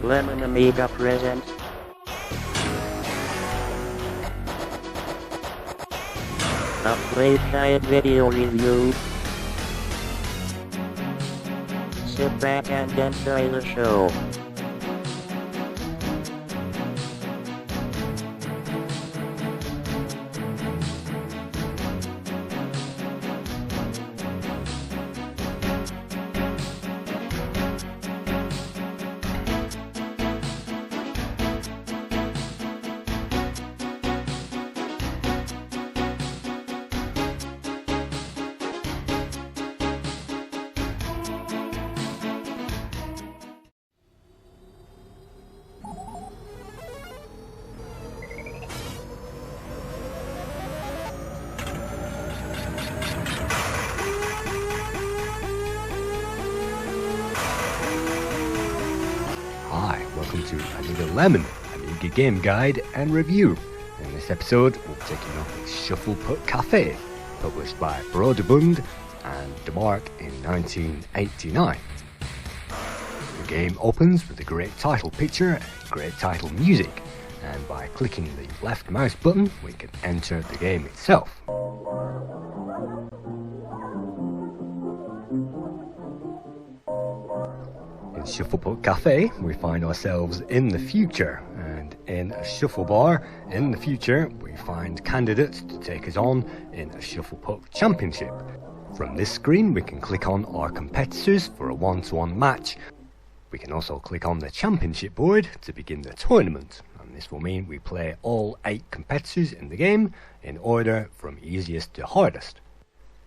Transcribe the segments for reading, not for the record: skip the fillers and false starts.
Lemon Amiga presents a Playtime video review. Sit back and enjoy the show. Hi, welcome to Amiga Lemon, Amiga Game Guide and Review. In this episode, we'll be taking a look at Shuffleput Cafe, published by Broderbund and DeMark in 1989. The game opens with a great title picture and great title music, and by clicking the left mouse button, we can enter the game itself. In Shuffleput Cafe, we find ourselves in the future, and in a shuffle bar in the future, we find candidates to take us on in a Shuffleput Championship. From this screen, we can click on our competitors for a one-to-one match. We can also click on the championship board to begin the tournament, and this will mean we play all 8 competitors in the game in order from easiest to hardest.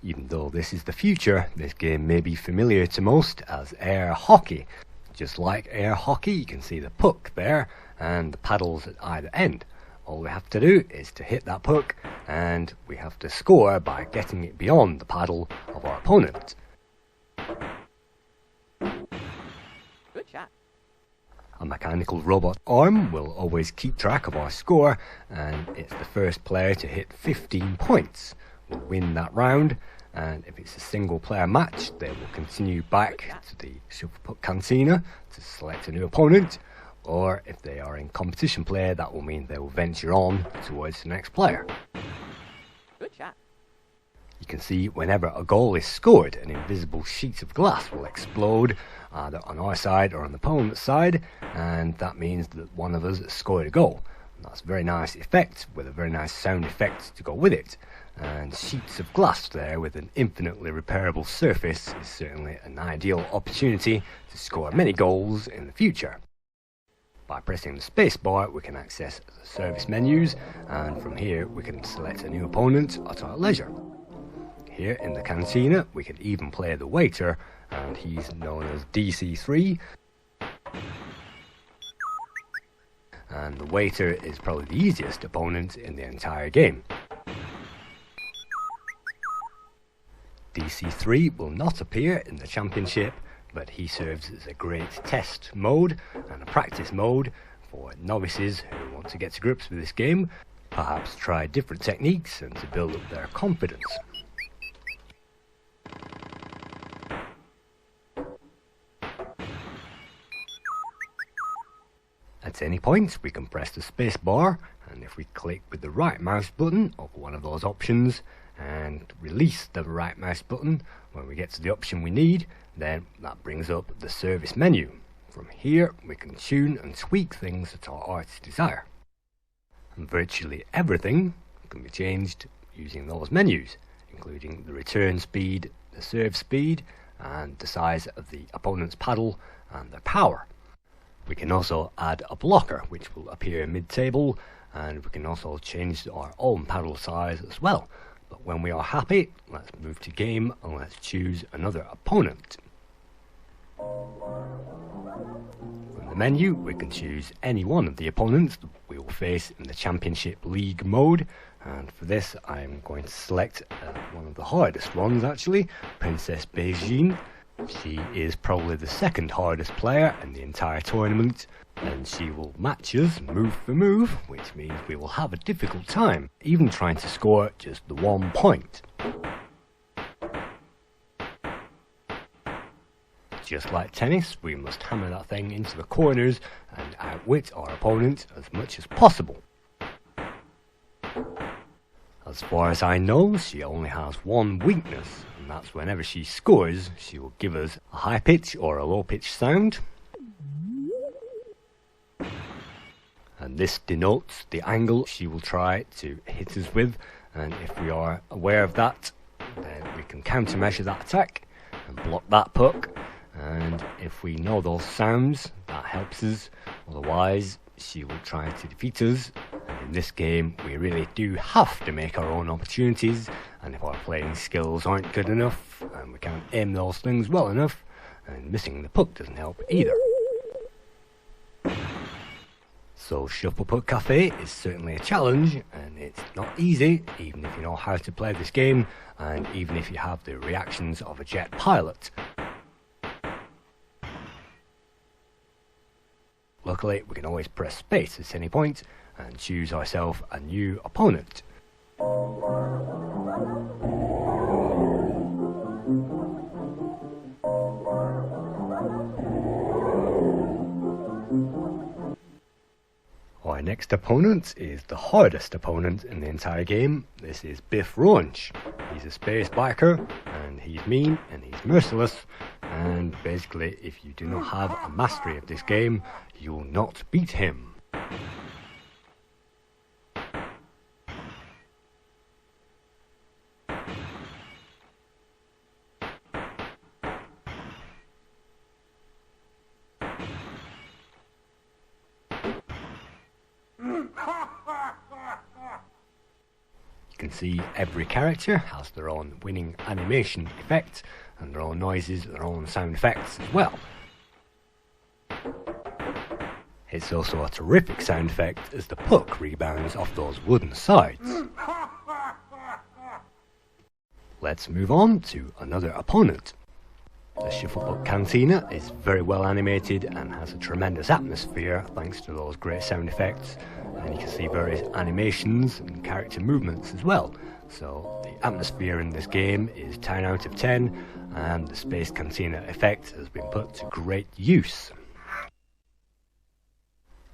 Even though this is the future, this game may be familiar to most as air hockey. Just like air hockey, you can see the puck there and the paddles at either end. All we have to do is to hit that puck, and we have to score by getting it beyond the paddle of our opponent. Good shot. A mechanical robot arm will always keep track of our score, and it's the first player to hit 15 points will win that round. And if it's a single player match, they will continue back to the Shuffleput Cantina to select a new opponent, or if they are in competition play, that will mean they will venture on towards the next player. Good shot. You can see whenever a goal is scored, an invisible sheet of glass will explode either on our side or on the opponent's side, and that means that one of us has scored a goal. And that's a very nice effect with a very nice sound effect to go with it. And sheets of glass there with an infinitely repairable surface is certainly an ideal opportunity to score many goals in the future. By pressing the spacebar, we can access the service menus, and from here we can select a new opponent at our leisure. Here in the cantina, we can even play the waiter, and he's known as DC3. And the waiter is probably the easiest opponent in the entire game. DC3 will not appear in the championship, but he serves as a great test mode and a practice mode for novices who want to get to grips with this game, perhaps try different techniques and to build up their confidence. At any point, we can press the space bar, and if we click with the right mouse button of one of those options and release the right mouse button when we get to the option we need, then that brings up the service menu. From here, we can tune and tweak things at our art's desire. And virtually everything can be changed using those menus, including the return speed, the serve speed, and the size of the opponent's paddle and their power. We can also add a blocker, which will appear mid-table, and we can also change our own paddle size as well. But when we are happy, let's move to game and let's choose another opponent. From the menu, we can choose any one of the opponents that we will face in the Championship League mode, and for this I'm going to select one of the hardest ones actually, Princess Beijing. She is probably the second hardest player in the entire tournament, and she will match us move for move, which means we will have a difficult time even trying to score just the 1 point. Just like tennis, we must hammer that thing into the corners and outwit our opponent as much as possible. As far as I know, she only has one weakness, and that's whenever she scores, she will give us a high pitch or a low pitch sound. And this denotes the angle she will try to hit us with, and if we are aware of that, then we can countermeasure that attack and block that puck. And if we know those sounds, that helps us. Otherwise, she will try to defeat us. And in this game, we really do have to make our own opportunities. And if our playing skills aren't good enough, and we can't aim those things well enough, and missing the puck doesn't help either. So Shuffle Puck Cafe is certainly a challenge, and it's not easy, even if you know how to play this game, and even if you have the reactions of a jet pilot. Luckily, we can always press space at any point and choose ourselves a new opponent. Our next opponent is the hardest opponent in the entire game. This is Biff Raunch. He's a space biker, and he's mean and he's merciless, and basically if you do not have a mastery of this game, you will not beat him. You can see every character has their own winning animation effect and their own noises, their own sound effects as well. It's also a terrific sound effect as the puck rebounds off those wooden sides. Let's move on to another opponent. The Shuffle Puck Cantina is very well animated and has a tremendous atmosphere thanks to those great sound effects, and you can see various animations and character movements as well. So the atmosphere in this game is 10 out of 10, and the Space Cantina effect has been put to great use.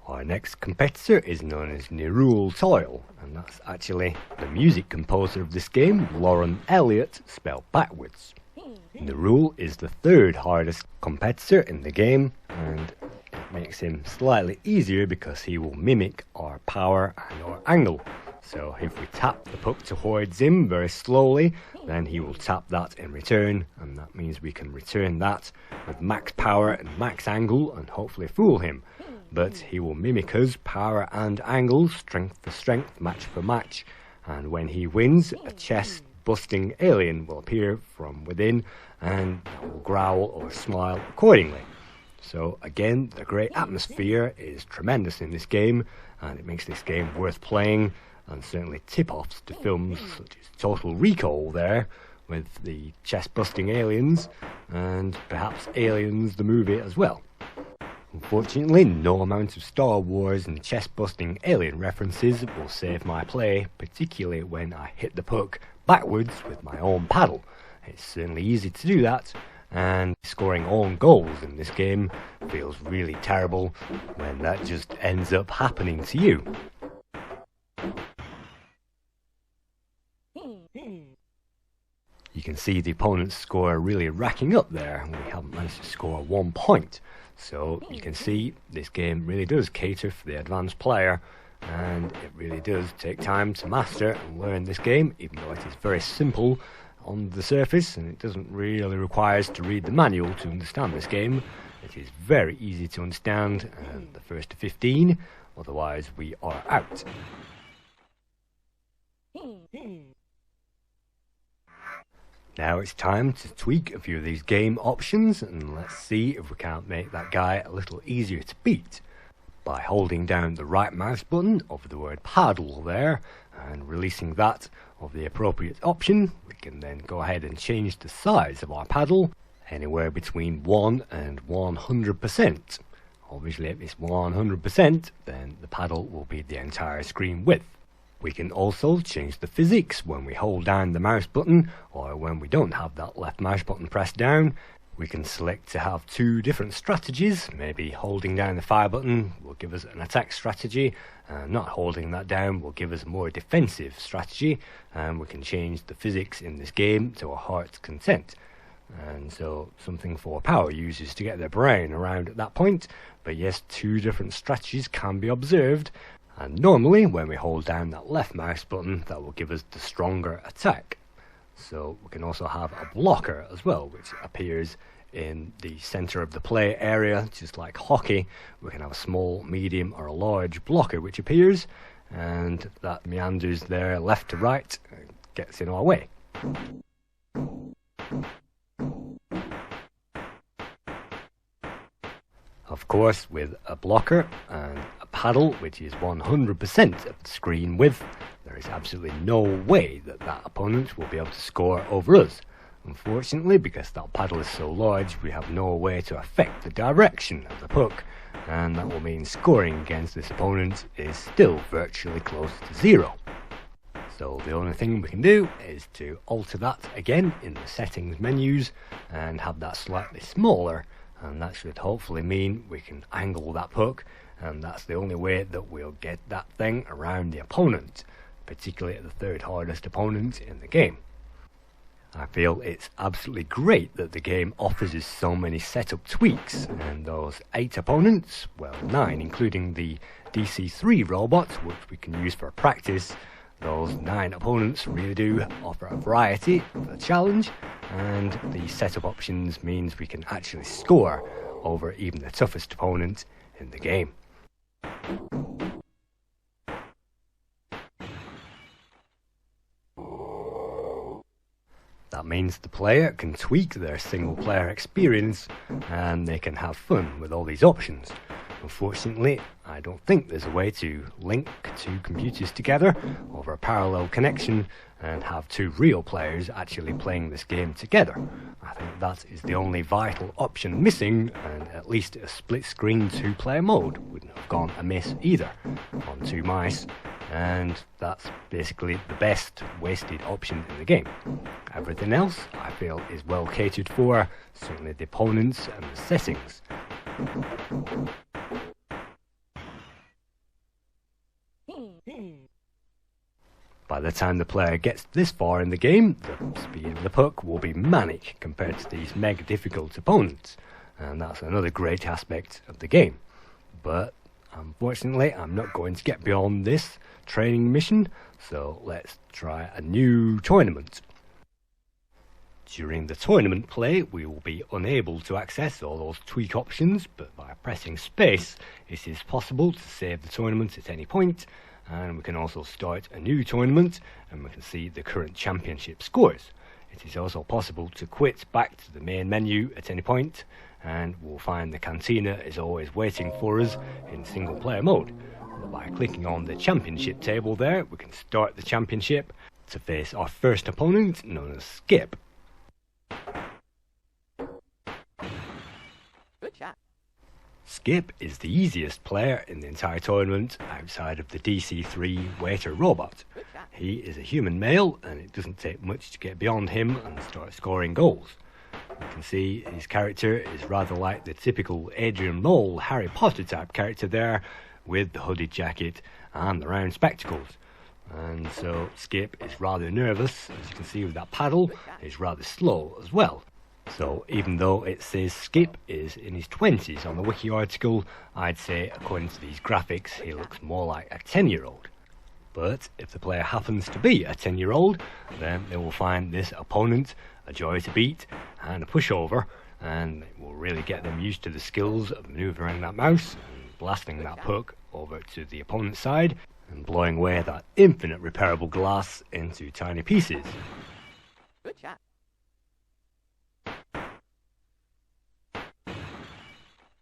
Our next competitor is known as Nerul Toil, and that's actually the music composer of this game, Lauren Elliott, spelled backwards. Nerul is the third hardest competitor in the game, and it makes him slightly easier because he will mimic our power and our angle. So if we tap the puck towards him very slowly, then he will tap that in return, and that means we can return that with max power and max angle and hopefully fool him. But he will mimic us, power and angle, strength for strength, match for match, and when he wins, a chest busting alien will appear from within and will growl or smile accordingly. So again, the great atmosphere is tremendous in this game, and it makes this game worth playing, and certainly tip-offs to films such as Total Recall there, with the chest-busting aliens, and perhaps Aliens the movie as well. Unfortunately, no amount of Star Wars and chest-busting alien references will save my play, particularly when I hit the puck backwards with my own paddle. It's certainly easy to do that, and scoring own goals in this game feels really terrible when that just ends up happening to you. You can see the opponent's score really racking up there. We haven't managed to score 1 point. So you can see this game really does cater for the advanced player, and it really does take time to master and learn this game, even though it is very simple on the surface and it doesn't really require us to read the manual to understand this game. It is very easy to understand, and the first to 15, otherwise we are out. Now it's time to tweak a few of these game options, and let's see if we can't make that guy a little easier to beat. By holding down the right mouse button over the word paddle there, and releasing that of the appropriate option, we can then go ahead and change the size of our paddle anywhere between 1 and 100%. Obviously if it's 100%, then the paddle will be the entire screen width. We can also change the physics when we hold down the mouse button, or when we don't have that left mouse button pressed down. We can select to have two different strategies. Maybe holding down the fire button will give us an attack strategy, and not holding that down will give us a more defensive strategy, and we can change the physics in this game to our heart's content. And so something for power users to get their brain around at that point. But yes, two different strategies can be observed, and normally when we hold down that left mouse button, that will give us the stronger attack. So we can also have a blocker as well, which appears in the center of the play area, just like hockey. We can have a small, medium or a large blocker which appears, and that meanders there left to right, gets in our way. Of course, with a blocker and a paddle, which is 100% of the screen width, there is absolutely no way that that opponent will be able to score over us. Unfortunately, because that paddle is so large, we have no way to affect the direction of the puck, and that will mean scoring against this opponent is still virtually close to zero. So the only thing we can do is to alter that again in the settings menus and have that slightly smaller, and that should hopefully mean we can angle that puck, and that's the only way that we'll get that thing around the opponent, particularly the third hardest opponent in the game. I feel it's absolutely great that the game offers us so many setup tweaks, and those 8 opponents, well 9 including the DC3 robot, which we can use for practice, those 9 opponents really do offer a variety of a challenge, and the setup options means we can actually score over even the toughest opponent in the game. That means the player can tweak their single player experience and they can have fun with all these options. Unfortunately, I don't think there's a way to link 2 computers together over a parallel connection and have 2 real players actually playing this game together. I think that is the only vital option missing, and at least a split screen 2-player mode wouldn't have gone amiss either on 2 mice, and that's basically the best wasted option in the game. Everything else I feel is well catered for, certainly the opponents and the settings. By the time the player gets this far in the game, the speed of the puck will be manic compared to these mega difficult opponents, and that's another great aspect of the game. But unfortunately, I'm not going to get beyond this training mission, so let's try a new tournament. During the tournament play, we will be unable to access all those tweak options, but by pressing space, it is possible to save the tournament at any point, and we can also start a new tournament, and we can see the current championship scores. It is also possible to quit back to the main menu at any point, and we'll find the cantina is always waiting for us in single player mode. But by clicking on the championship table there, we can start the championship to face our first opponent, known as Skip. Good shot. Skip is the easiest player in the entire tournament outside of the DC3 waiter robot. He is a human male, and it doesn't take much to get beyond him and start scoring goals. You can see his character is rather like the typical Adrian Mole Harry Potter type character there, with the hooded jacket and the round spectacles. And so Skip is rather nervous, as you can see with that paddle. He's rather slow as well. So even though it says Skip is in his 20s on the wiki article, I'd say according to these graphics he looks more like a 10-year-old. But if the player happens to be a 10-year-old, then they will find this opponent a joy to beat and a pushover, and it will really get them used to the skills of manoeuvring that mouse and blasting that puck over to the opponent's side and blowing away that infinite repairable glass into tiny pieces. Good shot.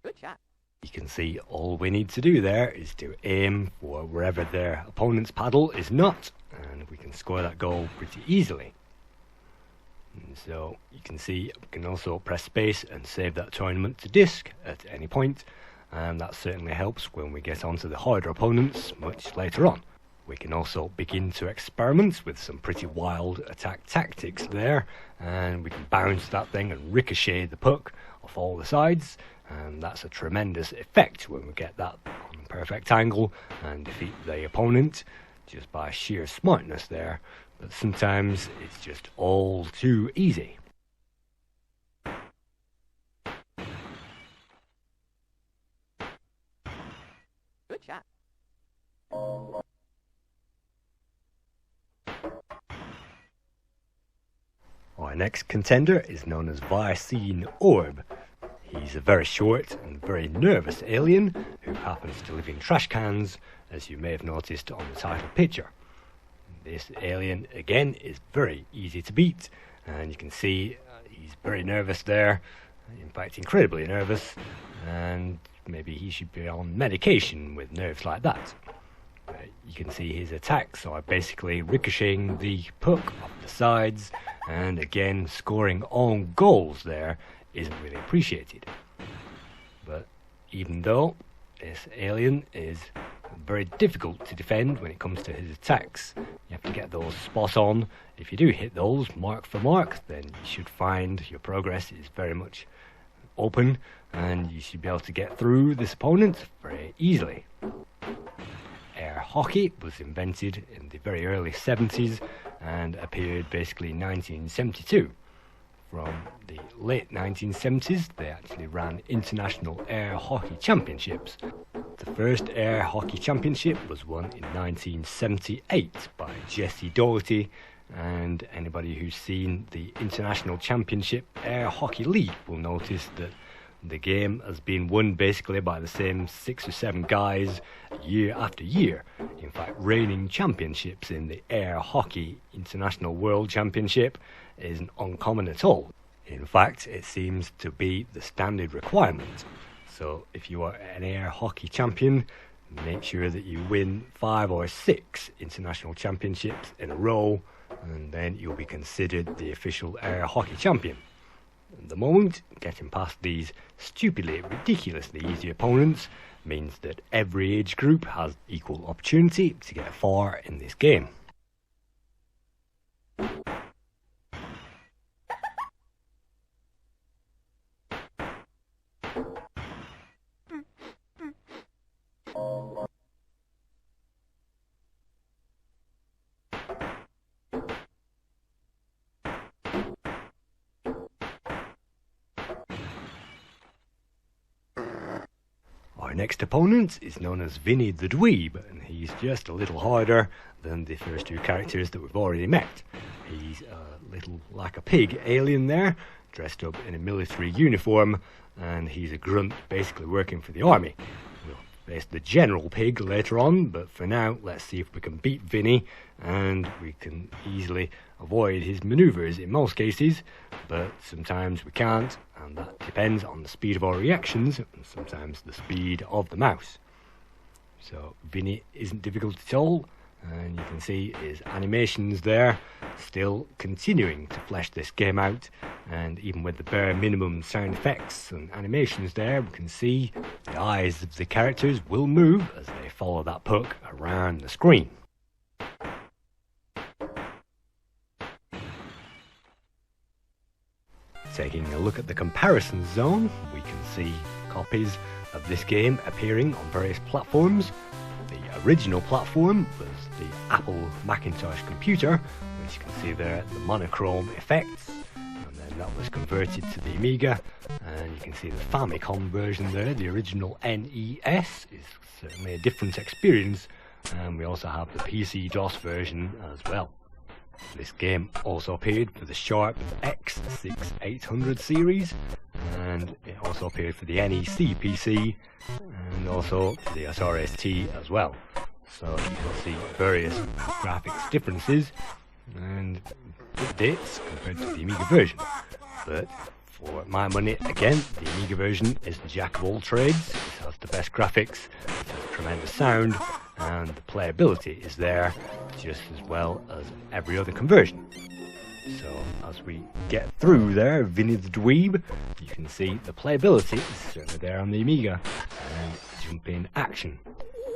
Good shot. You can see all we need to do there is to aim for wherever their opponent's paddle is not, and we can score that goal pretty easily. And so you can see we can also press space and save that tournament to disk at any point, and that certainly helps when we get onto the harder opponents much later on. We can also begin to experiment with some pretty wild attack tactics there, and we can bounce that thing and ricochet the puck off all the sides, and that's a tremendous effect when we get that on a perfect angle and defeat the opponent just by sheer smartness there. But sometimes it's just all too easy. Good shot. Our next contender is known as Visine Orb. He's a very short and very nervous alien who happens to live in trash cans, as you may have noticed on the title picture. This alien, again, is very easy to beat, and you can see he's very nervous there, in fact incredibly nervous, and maybe he should be on medication with nerves like that. You can see his attacks are basically ricocheting the puck off the sides, and again scoring own goals there isn't really appreciated. But even though this alien is very difficult to defend when it comes to his attacks, you have to get those spot on. If you do hit those mark for mark, then you should find your progress is very much open, and you should be able to get through this opponent very easily. Air hockey was invented in the very early 70s and appeared basically in 1972. From the late 1970s, they actually ran international air hockey championships. The first air hockey championship was won in 1978 by Jesse Doherty, and anybody who's seen the International Championship Air Hockey League will notice that the game has been won basically by the same 6 or 7 guys year after year. In fact, reigning championships in the Air Hockey International World Championship isn't uncommon at all. In fact, it seems to be the standard requirement. So if you are an air hockey champion, make sure that you win 5 or 6 international championships in a row, and then you'll be considered the official air hockey champion. At the moment, getting past these stupidly, ridiculously easy opponents means that every age group has equal opportunity to get far in this game. Our next opponent is known as Vinny the Dweeb, and he's just a little harder than the first 2 characters that we've already met. He's a little like a pig alien there, dressed up in a military uniform, and he's a grunt basically working for the army. We'll face the general pig later on, but for now let's see if we can beat Vinny, and we can easily avoid his maneuvers in most cases, but sometimes we can't, and that depends on the speed of our reactions and sometimes the speed of the mouse. So Vinny isn't difficult at all, and you can see his animations there still continuing to flesh this game out, and even with the bare minimum sound effects and animations there, we can see the eyes of the characters will move as they follow that puck around the screen. Taking a look at the comparison zone, we can see copies of this game appearing on various platforms. The original platform was the Apple Macintosh computer, which you can see there the monochrome effects, and then that was converted to the Amiga, and you can see the Famicom version there. The original NES is certainly a different experience, and we also have the PC DOS version as well. This game also appeared for the Sharp X6800 series, and it also appeared for the NEC PC, and also the Atari ST as well. So you can see various graphics differences and dates compared to the Amiga version. But for my money, again, the Amiga version is the jack of all trades. It has the best graphics, it has tremendous sound, and the playability is there just as well as every other conversion. So as we get through there, Vinny the Dweeb, you can see the playability is certainly there on the Amiga, and jumping action.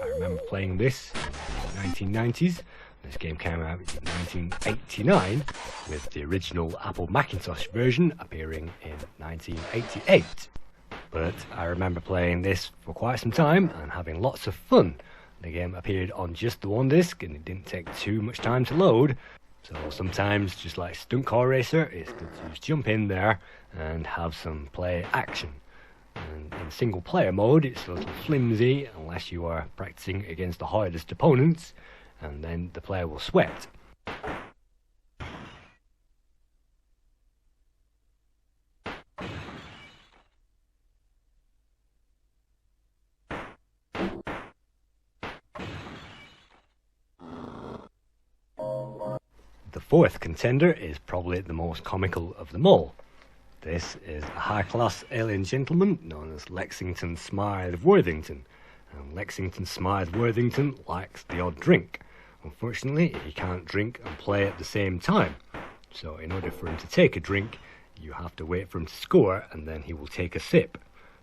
I remember playing this in 1990s. This game came out in 1989, with the original Apple Macintosh version appearing in 1988. But I remember playing this for quite some time and having lots of fun. The game appeared on just the one disc and it didn't take too much time to load. So sometimes, just like Stunt Car Racer, it's good to just jump in there and have some play action. And in single player mode, it's a little flimsy unless you are practicing against the hardest opponents, and then the player will sweat. The fourth contender is probably the most comical of them all. This is a high-class alien gentleman known as Lexington Smythe Worthington. And Lexington Smythe Worthington likes the odd drink. Unfortunately, he can't drink and play at the same time. So in order for him to take a drink, you have to wait for him to score and then he will take a sip.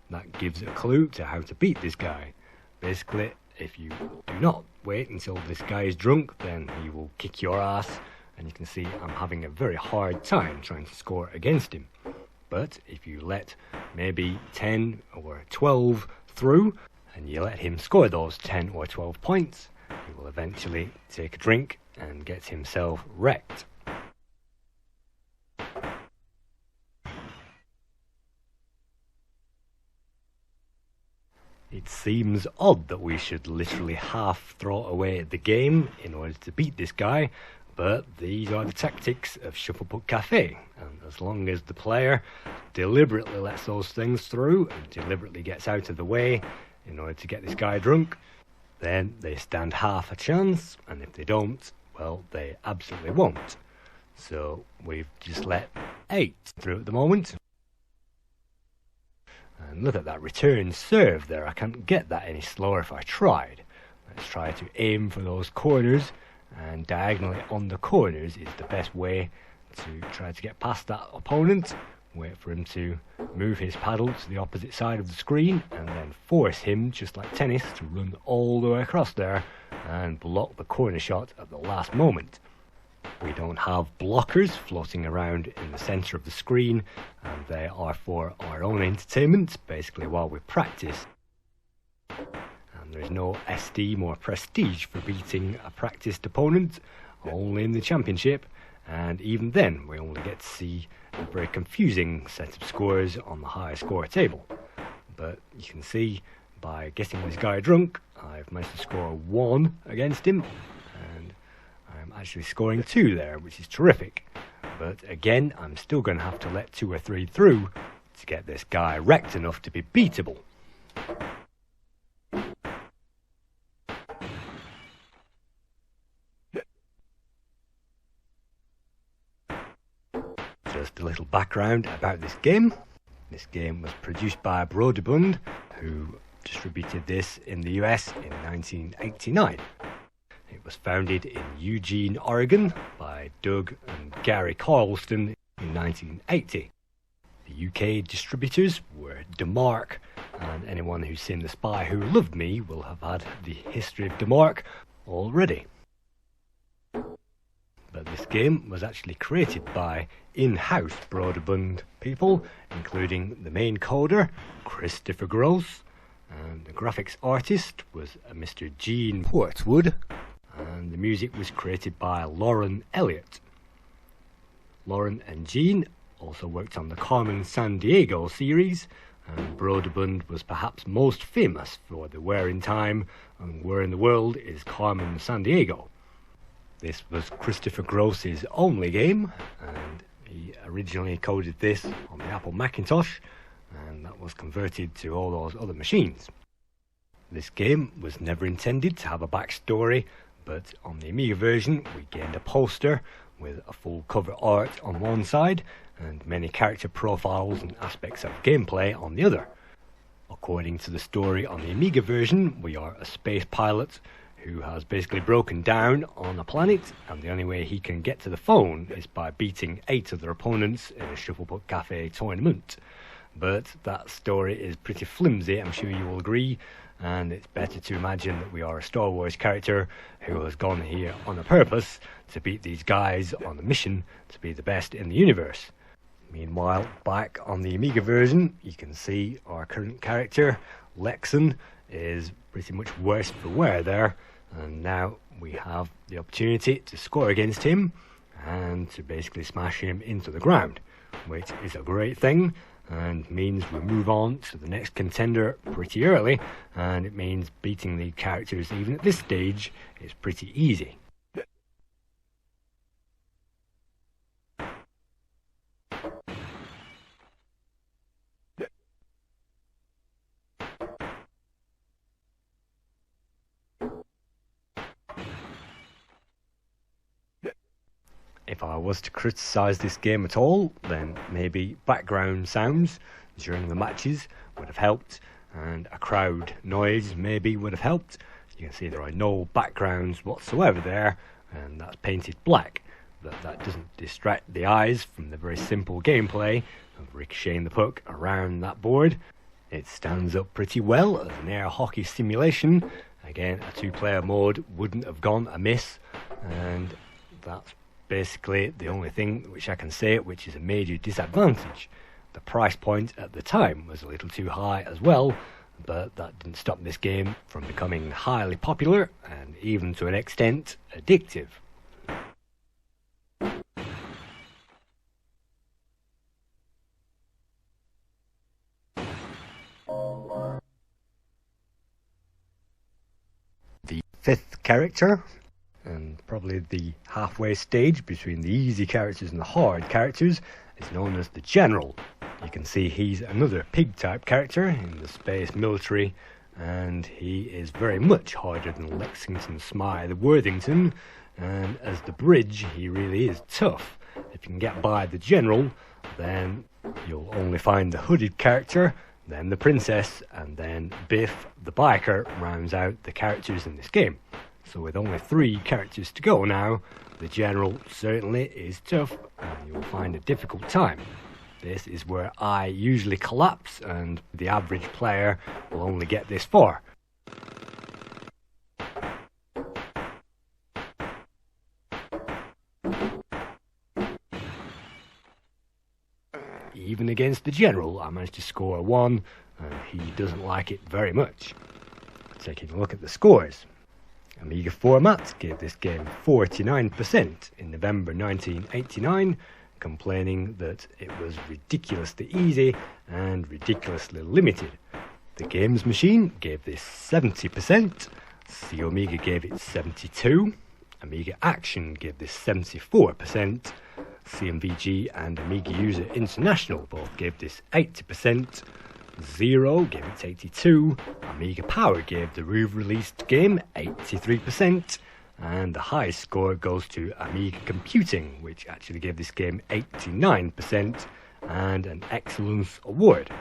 That gives a clue to how to beat this guy. Basically, if you do not wait until this guy is drunk, then he will kick your ass. And you can see I'm having a very hard time trying to score against him. But if you let maybe 10 or 12 through, and you let him score those 10 or 12 points, he will eventually take a drink and get himself wrecked. It seems odd that we should literally half throw away the game in order to beat this guy, but these are the tactics of Shufflepuck Cafe, and as long as the player deliberately lets those things through and deliberately gets out of the way in order to get this guy drunk, then they stand half a chance, and if they don't, well, they absolutely won't. So we've just let 8 through at the moment. And look at that return serve there. I can't get that any slower if I tried. Let's try to aim for those corners, and diagonally on the corners is the best way to try to get past that opponent. Wait for him to move his paddle to the opposite side of the screen and then force him, just like tennis, to run all the way across there and block the corner shot at the last moment. We don't have blockers floating around in the centre of the screen, and they are for our own entertainment, basically while we practice. And there's no esteem or prestige for beating a practiced opponent, only in the championship, and even then we only get to see a very confusing set of scores on the high score table. But you can see by getting this guy drunk, I've managed to score 1 against him, and I'm actually scoring 2 there, which is terrific. But again, I'm still going to have to let 2 or 3 through to get this guy wrecked enough to be beatable. Just a little background about this game. This game was produced by Broderbund, who distributed this in the US in 1989. It was founded in Eugene, Oregon by Doug and Gary Carlston in 1980. The UK distributors were DeMark, and anyone who's seen The Spy Who Loved Me will have had the history of DeMark already. But this game was actually created by in-house Broderbund people, including the main coder, Christopher Gross, and the graphics artist was a Mr. Gene Portwood, and the music was created by Lauren Elliott. Lauren and Gene also worked on the Carmen Sandiego series, and Broderbund was perhaps most famous for the Where in Time and Where in the World is Carmen Sandiego. This was Christopher Gross's only game, and he originally coded this on the Apple Macintosh, and that was converted to all those other machines. This game was never intended to have a backstory, but on the Amiga version we gained a poster with a full cover art on one side and many character profiles and aspects of gameplay on the other. According to the story on the Amiga version, we are a space pilot who has basically broken down on a planet, and the only way he can get to the phone is by beating 8 other opponents in a Shufflepuck Cafe tournament. But that story is pretty flimsy, I'm sure you will agree, and it's better to imagine that we are a Star Wars character who has gone here on a purpose to beat these guys on a mission to be the best in the universe. Meanwhile, back on the Amiga version, you can see our current character, Lexon, is pretty much worse for wear there, and now we have the opportunity to score against him and to basically smash him into the ground, which is a great thing and means we move on to the next contender pretty early, and it means beating the characters even at this stage is pretty easy. If I was to criticise this game at all, then maybe background sounds during the matches would have helped, and a crowd noise maybe would have helped. You can see there are no backgrounds whatsoever there, and that's painted black, but that doesn't distract the eyes from the very simple gameplay of ricocheting the puck around that board. It stands up pretty well as an air hockey simulation. Again, a two-player mode wouldn't have gone amiss, and that's basically the only thing which I can say which is a major disadvantage. The price point at the time was a little too high as well, but that didn't stop this game from becoming highly popular and even to an extent addictive. The fifth character, and probably the halfway stage between the easy characters and the hard characters, is known as the General. You can see he's another pig type character in the space military, and he is very much harder than Lexington Smythe Worthington, and as the bridge he really is tough. If you can get by the General, then you'll only find the hooded character, then the princess, and then Biff the biker rounds out the characters in this game. So with only 3 characters to go now, the General certainly is tough and you'll find a difficult time. This is where I usually collapse and the average player will only get this far. Even against the General, I managed to score 1, and he doesn't like it very much. Taking a look at the scores. Amiga Format gave this game 49% in November 1989, complaining that it was ridiculously easy and ridiculously limited. The Games Machine gave this 70%, C Omega gave it 72%, Amiga Action gave this 74%, CMVG and Amiga User International both gave this 80%, Zero gave it 82%, Amiga Power gave the re-released game 83%, and the highest score goes to Amiga Computing, which actually gave this game 89% and an Excellence Award.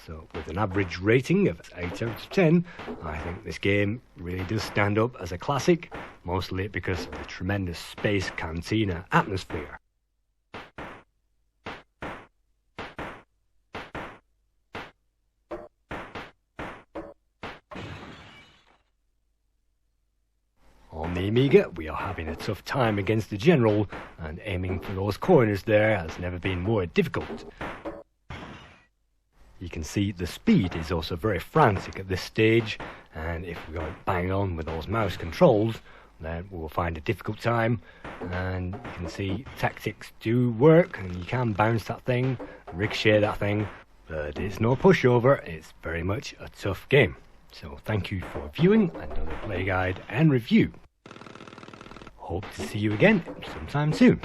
So with an average rating of 8 out of 10, I think this game really does stand up as a classic, mostly because of the tremendous Space Cantina atmosphere. On the Amiga, we are having a tough time against the General, and aiming for those corners there has never been more difficult. You can see the speed is also very frantic at this stage, and if we go bang on with those mouse controls, then we will find a difficult time. And you can see tactics do work, and you can bounce that thing, ricochet that thing, but it's no pushover, it's very much a tough game. So thank you for viewing another play guide and review. Hope to see you again sometime soon.